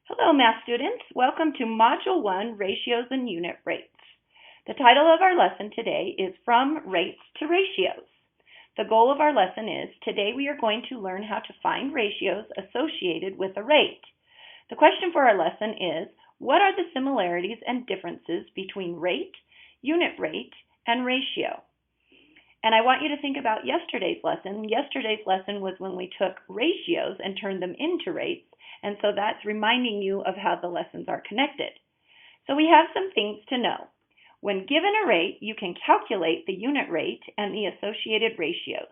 Hello, math students. Welcome to Module 1, Ratios and Unit Rates. The title of our lesson today is From Rates to Ratios. The goal of our lesson is, today we are going to learn how to find ratios associated with a rate. The question for our lesson is, what are the similarities and differences between rate, unit rate, and ratio? And I want you to think about yesterday's lesson. Yesterday's lesson was when we took ratios and turned them into rates, and so that's reminding you of how the lessons are connected. So we have some things to know. When given a rate, you can calculate the unit rate and the associated ratios.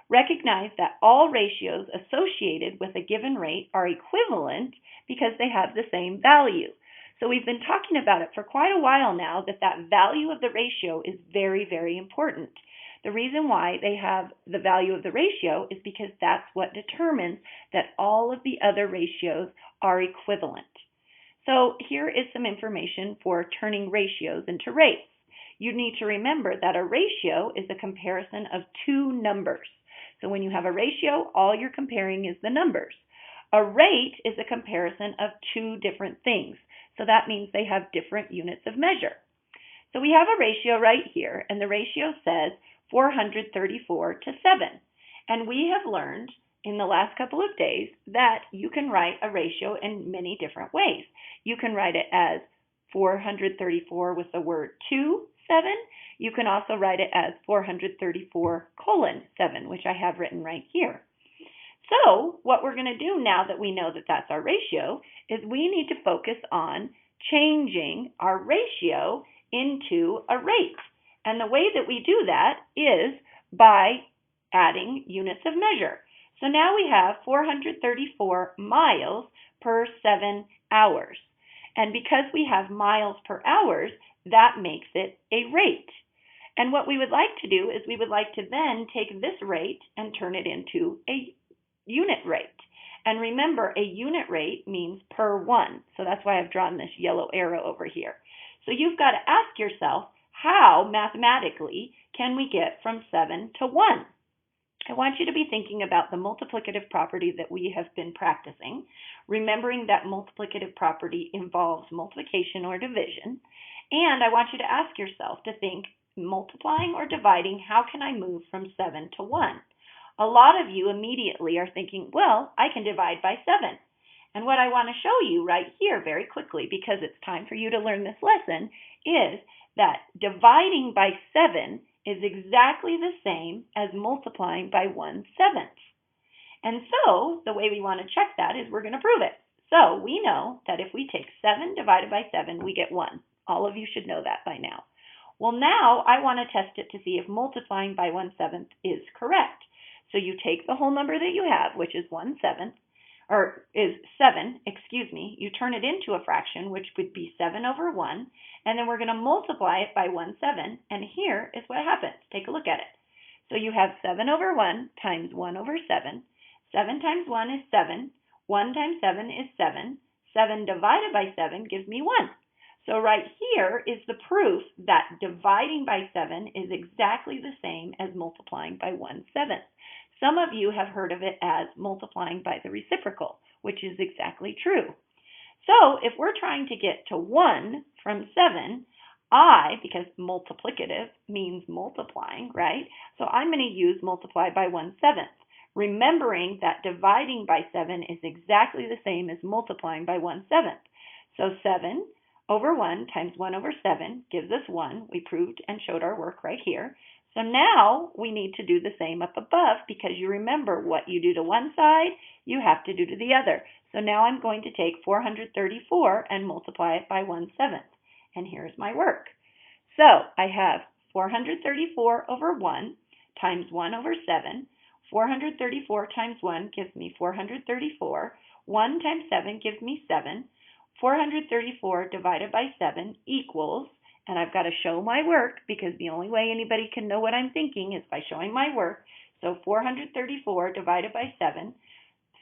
Recognize that all ratios associated with a given rate are equivalent because they have the same value. So we've been talking about it for quite a while now that value of the ratio is very, very important. The reason why they have the value of the ratio is because that's what determines that all of the other ratios are equivalent. So here is some information for turning ratios into rates. You need to remember that a ratio is a comparison of two numbers. So when you have a ratio, all you're comparing is the numbers. A rate is a comparison of two different things. So that means they have different units of measure. So we have a ratio right here, and the ratio says 434 to 7. And we have learned in the last couple of days that you can write a ratio in many different ways. You can write it as 434 with the word to 7. You can also write it as 434 colon 7, which I have written right here. So what we're going to do now that we know that that's our ratio is we need to focus on changing our ratio into a rate. And the way that we do that is by adding units of measure. So now we have 434 miles per 7 hours. And because we have miles per hours, that makes it a rate. And what we would like to do is we would like to then take this rate and turn it into a unit rate. And remember, a unit rate means per one. So that's why I've drawn this yellow arrow over here. So you've got to ask yourself, how mathematically can we get from 7 to 1? I want you to be thinking about the multiplicative property that we have been practicing, remembering that multiplicative property involves multiplication or division. And I want you to ask yourself to think, multiplying or dividing, how can I move from 7 to 1? A lot of you immediately are thinking, well, I can divide by 7. And what I want to show you right here very quickly, because it's time for you to learn this lesson, is that dividing by 7 is exactly the same as multiplying by 1/7. And so the way we want to check that is we're going to prove it. So we know that if we take 7 divided by 7, we get 1. All of you should know that by now. Well, now I want to test it to see if multiplying by 1/7 is correct. So you take the whole number that you have, which is 1/7, or is 7, you turn it into a fraction, which would be 7 over 1, and then we're going to multiply it by 1/7, and here is what happens. Take a look at it. So you have 7 over 1 times 1 over 7. 7 times 1 is 7. 1 times 7 is 7. 7 divided by 7 gives me 1. So right here is the proof that dividing by 7 is exactly the same as multiplying by 1/7. Some of you have heard of it as multiplying by the reciprocal, which is exactly true. So if we're trying to get to 1 from 7, because multiplicative means multiplying, right? So I'm going to use multiply by 1/7, remembering that dividing by 7 is exactly the same as multiplying by 1/7. So 7 over 1 times 1 over 7 gives us 1. We proved and showed our work right here. So now we need to do the same up above, because you remember what you do to one side, you have to do to the other. So now I'm going to take 434 and multiply it by 1/7. And here's my work. So I have 434 over 1 times 1 over 7. 434 times 1 gives me 434. 1 times 7 gives me 7. 434 divided by 7 equals, and I've got to show my work because the only way anybody can know what I'm thinking is by showing my work. So 434 divided by 7.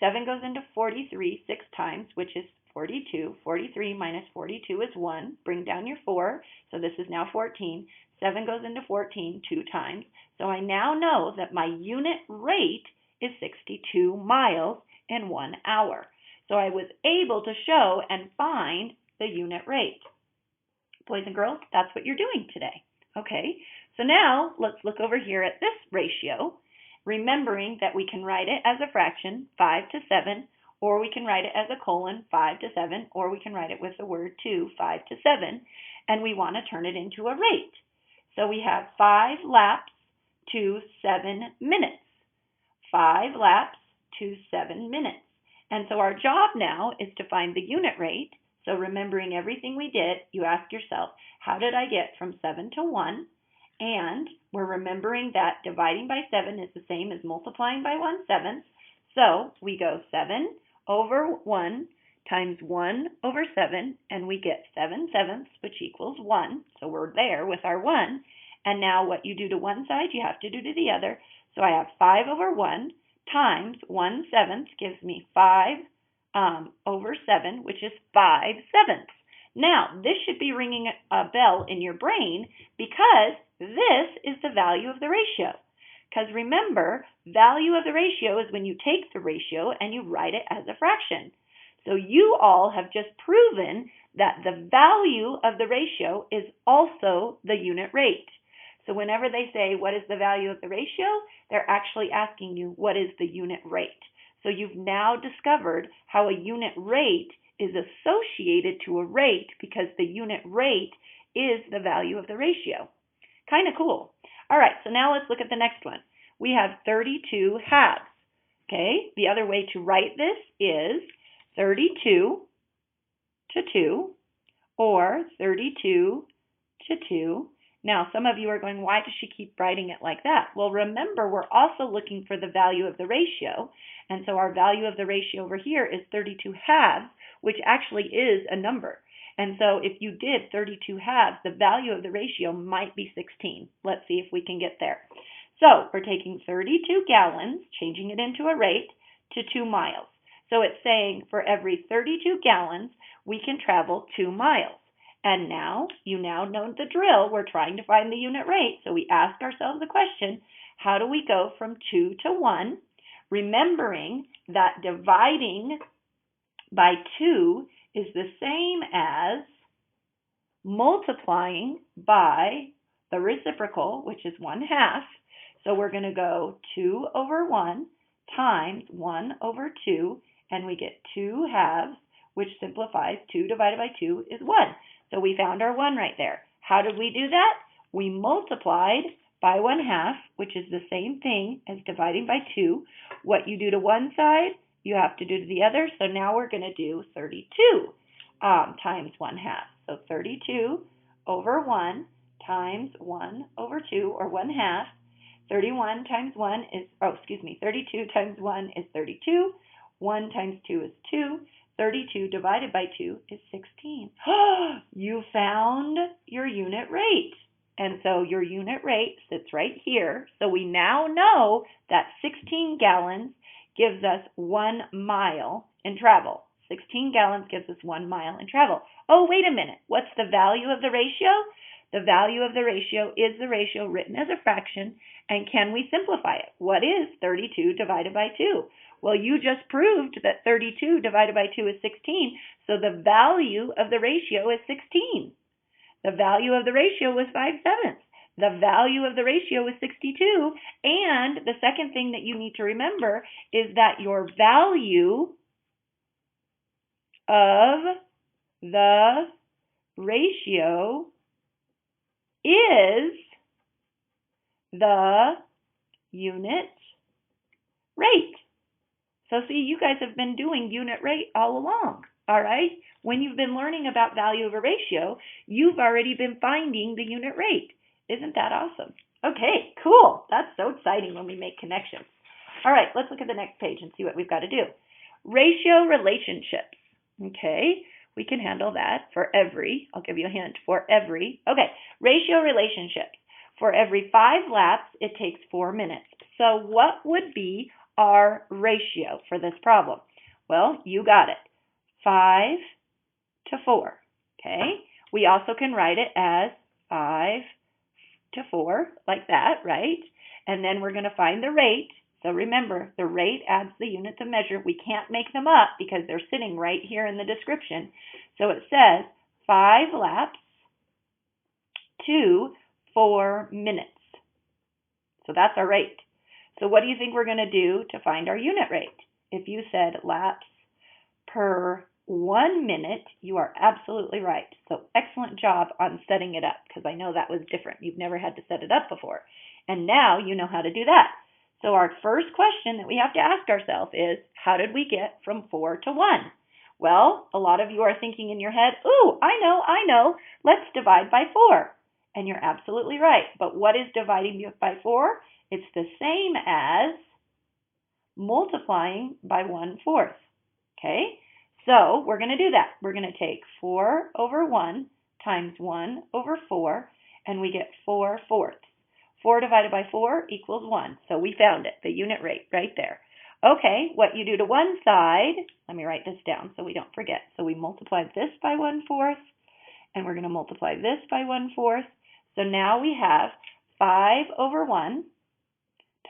7 goes into 43 6 times, which is 42. 43 minus 42 is 1. Bring down your 4. So this is now 14. 7 goes into 14 2 times. So I now know that my unit rate is 62 miles in 1 hour. So I was able to show and find the unit rate. Boys and girls, that's what you're doing today. Okay, so now let's look over here at this ratio, remembering that we can write it as a fraction, 5 to 7, or we can write it as a colon, 5 to 7, or we can write it with the word 2, 5 to 7, and we want to turn it into a rate. So we have 5 laps to 7 minutes. 5 laps to 7 minutes. And so our job now is to find the unit rate. So remembering everything we did, you ask yourself, how did I get from 7 to 1? And we're remembering that dividing by 7 is the same as multiplying by 1/7. So we go 7 over 1 times 1 over 7, and we get 7/7, which equals 1. So we're there with our 1. And now what you do to one side, you have to do to the other. So I have 5 over 1 times 1/7 gives me 5 over 7, which is 5/7. Now, this should be ringing a bell in your brain because this is the value of the ratio. Because remember, value of the ratio is when you take the ratio and you write it as a fraction. So you all have just proven that the value of the ratio is also the unit rate. So whenever they say, what is the value of the ratio, they're actually asking you, what is the unit rate? So you've now discovered how a unit rate is associated to a rate because the unit rate is the value of the ratio. Kind of cool. All right, so now let's look at the next one. We have 32 halves. Okay, the other way to write this is 32 to 2 or 32 to 2. Now, some of you are going, why does she keep writing it like that? Well, remember, we're also looking for the value of the ratio. And so our value of the ratio over here is 32 halves, which actually is a number. And so if you did 32 halves, the value of the ratio might be 16. Let's see if we can get there. So we're taking 32 gallons, changing it into a rate, to 2 miles. So it's saying for every 32 gallons, we can travel 2 miles. And now, you now know the drill. We're trying to find the unit rate. So we ask ourselves the question, how do we go from 2 to 1? Remembering that dividing by 2 is the same as multiplying by the reciprocal, which is 1/2. So we're going to go 2 over 1 times 1 over 2, and we get 2 halves, which simplifies 2 divided by 2 is 1. So we found our 1 right there. How did we do that? We multiplied by 1/2, which is the same thing as dividing by 2. What you do to one side, you have to do to the other. So now we're going to do 32 times 1/2. So 32 over 1 times 1 over 2, or 1/2. 32 times 1 is 32. 1 times 2 is 2. 32 divided by 2 is 16. You found your unit rate. And so your unit rate sits right here. So we now know that 16 gallons gives us 1 mile in travel. 16 gallons gives us 1 mile in travel. Oh, wait a minute. What's the value of the ratio? The value of the ratio is the ratio written as a fraction. And can we simplify it? What is 32 divided by 2? Well, you just proved that 32 divided by 2 is 16, so the value of the ratio is 16. The value of the ratio was 5/7. The value of the ratio is 62, and the second thing that you need to remember is that your value of the ratio is the unit rate. So see, you guys have been doing unit rate all along, all right? When you've been learning about value of a ratio, you've already been finding the unit rate. Isn't that awesome? Okay, cool. That's so exciting when we make connections. All right, let's look at the next page and see what we've got to do. Ratio relationships. Okay, we can handle that for every, I'll give you a hint, for every. Okay, ratio relationships. For every 5 laps, it takes 4 minutes. So what would be our ratio for this problem? Well, you got it. 5 to 4. Okay. We also can write it as 5 to 4, like that, right? And then we're going to find the rate. So remember, the rate adds the units of measure. We can't make them up because they're sitting right here in the description. So it says 5 laps to 4 minutes. So that's our rate. So what do you think we're going to do to find our unit rate? If you said laps per 1 minute, you are absolutely right. So excellent job on setting it up, because I know that was different. You've never had to set it up before. And now you know how to do that. So our first question that we have to ask ourselves is, how did we get from 4 to 1? Well, a lot of you are thinking in your head, ooh, I know, let's divide by 4. And you're absolutely right. But what is dividing by 4? It's the same as multiplying by 1/4. Okay? So we're going to do that. We're going to take 4 over 1 times 1 over 4, and we get 4/4. 4 divided by 4 equals 1. So we found it, the unit rate right there. Okay, what you do to one side, let me write this down so we don't forget. So we multiply this by 1/4, and we're going to multiply this by 1/4. So now we have 5 over 1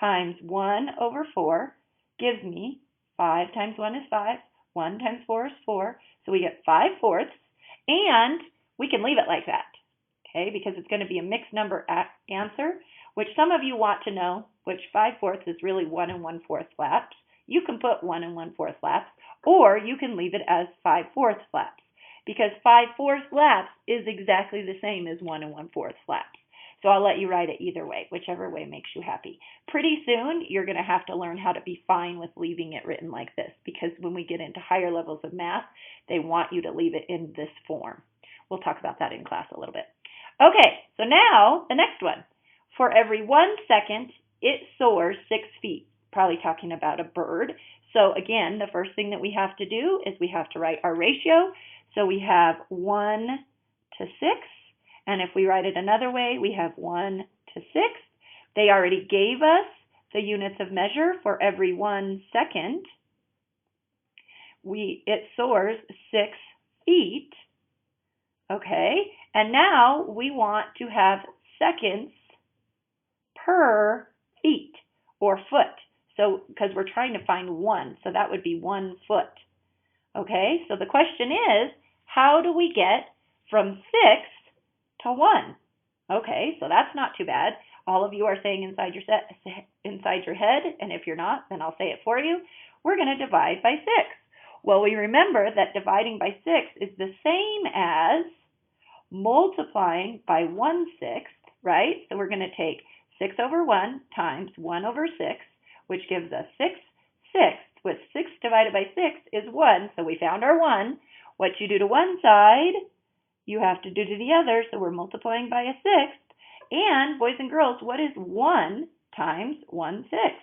times 1 over 4 gives me 5 times 1 is 5. 1 times 4 is 4. So we get 5/4, and we can leave it like that, okay, because it's going to be a mixed number answer, which some of you want to know, which 5/4 is really 1 1/4 laps. You can put 1 1/4 laps, or you can leave it as 5/4 laps, because 5/4 laps is exactly the same as 1 1/4 laps. So I'll let you write it either way, whichever way makes you happy. Pretty soon, you're going to have to learn how to be fine with leaving it written like this, because when we get into higher levels of math, they want you to leave it in this form. We'll talk about that in class a little bit. Okay, so now the next one. For every 1 second, it soars 6 feet. Probably talking about a bird. So again, the first thing that we have to do is we have to write our ratio. So we have 1 to 6. And if we write it another way, we have 1 to 6. They already gave us the units of measure for every 1 second. It soars 6 feet. Okay, and now we want to have seconds per feet or foot. So, because we're trying to find 1, so that would be 1 foot. Okay, so the question is, how do we get from 6 to 1? Okay, so that's not too bad. All of you are saying inside your head, and if you're not, then I'll say it for you. We're going to divide by 6. Well, we remember that dividing by 6 is the same as multiplying by 1/6, right? So we're going to take 6 over 1 times 1 over 6, which gives us 6/6. With 6 divided by 6 is 1, so we found our 1. What you do to one side, you have to do to the other, so we're multiplying by a 6th. And, boys and girls, what is 1 times 1/6?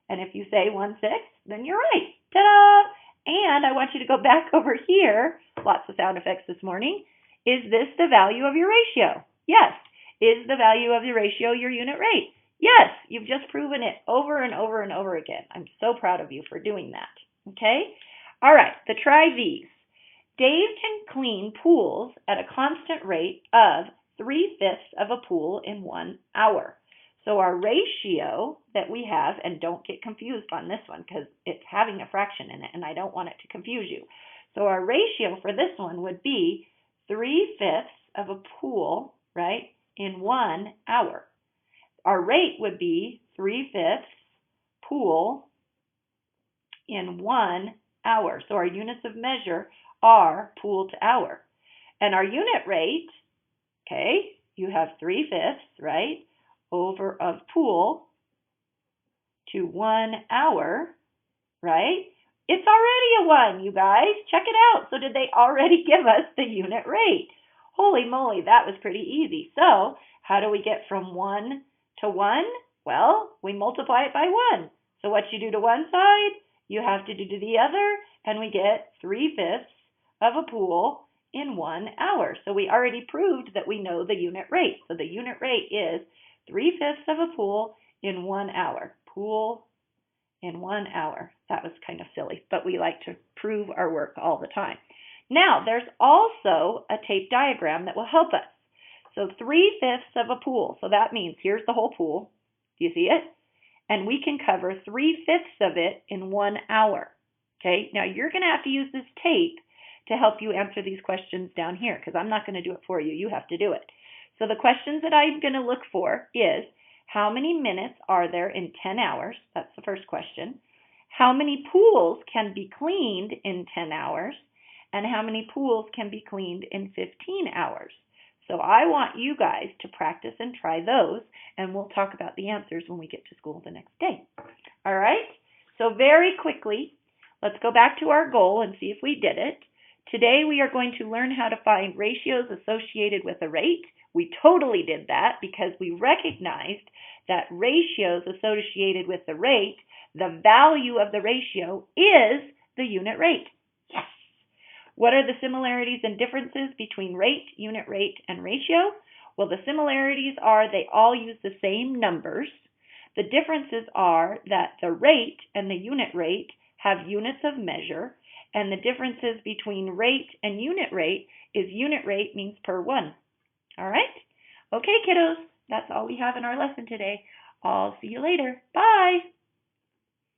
And if you say 1/6, then you're right. Ta-da! And I want you to go back over here. Lots of sound effects this morning. Is this the value of your ratio? Yes. Is the value of your ratio your unit rate? Yes. You've just proven it over and over and over again. I'm so proud of you for doing that. Okay? All right. The try these. Dave can clean pools at a constant rate of 3/5 of a pool in 1 hour. So our ratio that we have, and don't get confused on this one because it's having a fraction in it and I don't want it to confuse you. So our ratio for this one would be 3/5 of a pool, right, in 1 hour. Our rate would be 3/5 pool in 1 hour. So our units of measure are pool to hour. And our unit rate, okay, you have 3/5, right, over of pool to 1 hour, right? It's already a 1, you guys. Check it out. So did they already give us the unit rate? Holy moly, that was pretty easy. So how do we get from 1 to 1? Well, we multiply it by 1. So what you do to one side, you have to do to the other, and we get 3/5 of a pool in 1 hour. So we already proved that we know the unit rate. So the unit rate is 3/5 of a pool in 1 hour. Pool in 1 hour. That was kind of silly, but we like to prove our work all the time. Now, there's also a tape diagram that will help us. So 3/5 of a pool. So that means here's the whole pool. Do you see it? and we can cover 3/5 of it in 1 hour. Okay, now you're going to have to use this tape to help you answer these questions down here because I'm not going to do it for you. You have to do it. So the questions that I'm going to look for is, how many minutes are there in 10 hours? That's the first question. How many pools can be cleaned in 10 hours? And how many pools can be cleaned in 15 hours? So I want you guys to practice and try those, and we'll talk about the answers when we get to school the next day. All right? So very quickly, let's go back to our goal and see if we did it. Today we are going to learn how to find ratios associated with a rate. We totally did that because we recognized that ratios associated with the rate, the value of the ratio is the unit rate. Yes! What are the similarities and differences between rate, unit rate, and ratio? Well, the similarities are they all use the same numbers. The differences are that the rate and the unit rate have units of measure, and the differences between rate and unit rate is unit rate means per one. All right? Okay, kiddos, that's all we have in our lesson today. I'll see you later. Bye!